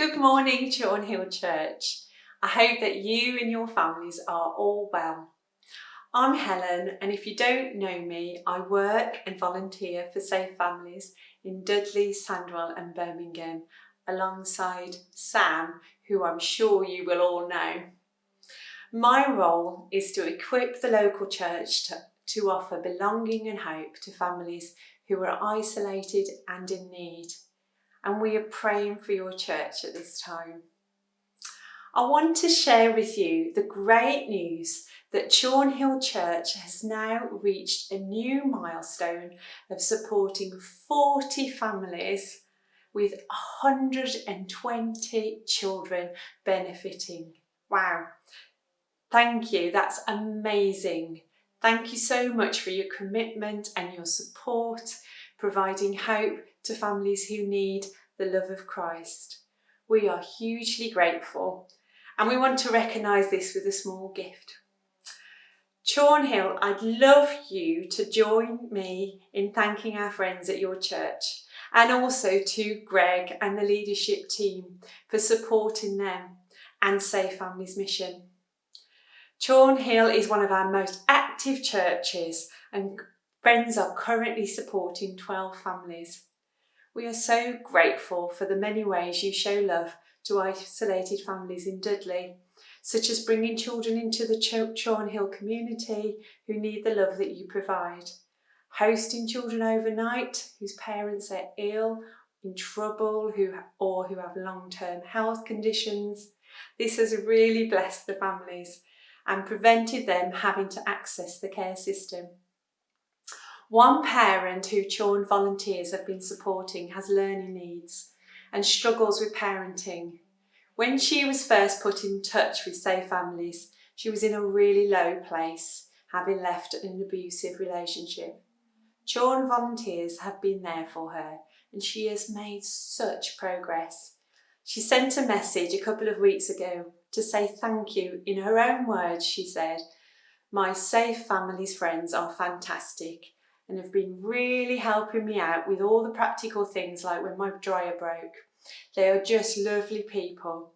Good morning, Chawn Hill Church. I hope that you and your families are all well. I'm Helen, and if you don't know me, I work and volunteer for Safe Families in Dudley, Sandwell and Birmingham, alongside Sam, who I'm sure you will all know. My role is to equip the local church to offer belonging and hope to families who are isolated and in need. And we are praying for your church at this time. I want to share with you the great news that Chawn Hill Church has now reached a new milestone of supporting 40 families with 120 children benefiting. Wow, thank you, that's amazing. Thank you so much for your commitment and your support, providing hope to families who need the love of Christ. We are hugely grateful and we want to recognise this with a small gift. Chawn Hill, I'd love you to join me in thanking our friends at your church and also to Greg and the leadership team for supporting them and Safe Families mission. Chawn Hill is one of our most active churches and friends are currently supporting 12 families. We are so grateful for the many ways you show love to isolated families in Dudley, such as bringing children into the Chawn Hill community who need the love that you provide, hosting children overnight whose parents are ill, in trouble, who have long-term health conditions. This has really blessed the families and prevented them having to access the care system. One parent who Chawn volunteers have been supporting has learning needs and struggles with parenting. When she was first put in touch with Safe Families, she was in a really low place, having left an abusive relationship. Chawn volunteers have been there for her and she has made such progress. She sent a message a couple of weeks ago to say thank you. In her own words, she said, "My Safe Families friends are fantastic and have been really helping me out with all the practical things like when my dryer broke. They are just lovely people.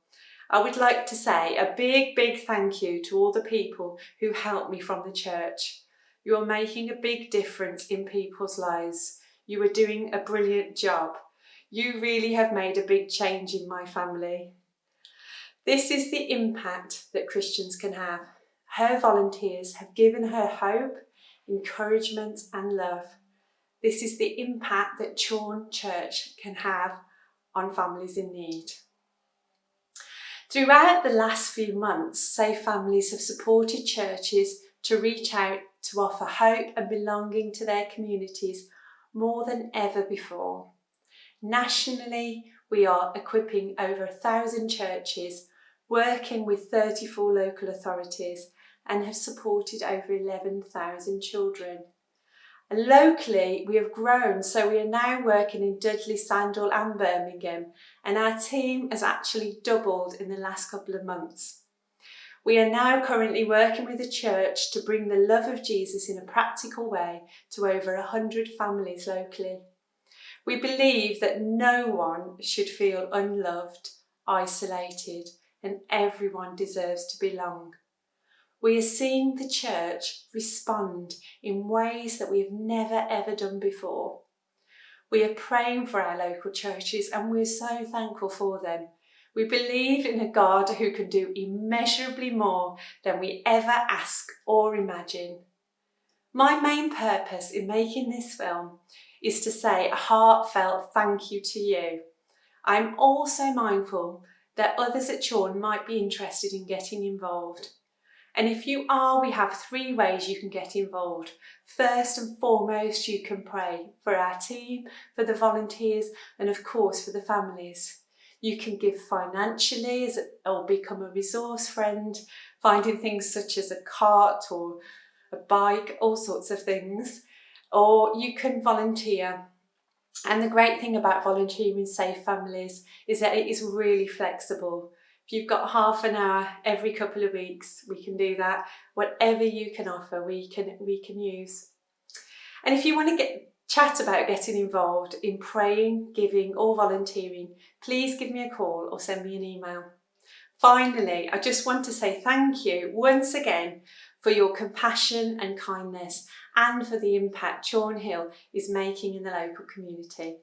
I would like to say a big thank you to all the people who helped me from the church. You are making a big difference in people's lives. You are doing a brilliant job. You really have made a big change in my family." This is the impact that Christians can have. Her volunteers have given her hope, encouragement and love. This is the impact that Chawn Church can have on families in need. Throughout the last few months, Safe Families have supported churches to reach out to offer hope and belonging to their communities more than ever before. Nationally, we are equipping over 1,000 churches, working with 34 local authorities and have supported over 11,000 children. And locally, we have grown, so we are now working in Dudley, Sandwell and Birmingham, and our team has actually doubled in the last couple of months. We are now currently working with the church to bring the love of Jesus in a practical way to over 100 families locally. We believe that no one should feel unloved, isolated, and everyone deserves to belong. We are seeing the church respond in ways that we have never ever done before. We are praying for our local churches and we're so thankful for them. We believe in a God who can do immeasurably more than we ever ask or imagine. My main purpose in making this film is to say a heartfelt thank you to you. I'm also mindful that others at Chawn might be interested in getting involved. And if you are, we have 3 ways you can get involved. First and foremost, you can pray for our team, for the volunteers, and of course for the families. You can give financially or become a resource friend, finding things such as a cart or a bike, all sorts of things. Or you can volunteer. And the great thing about volunteering Safe Families is that it is really flexible. If you've got half an hour every couple of weeks, we can do that. Whatever you can offer, we can use. And if you want to chat about getting involved in praying, giving or volunteering, please give me a call or send me an email. Finally, I just want to say thank you once again for your compassion and kindness and for the impact Chawn Hill is making in the local community.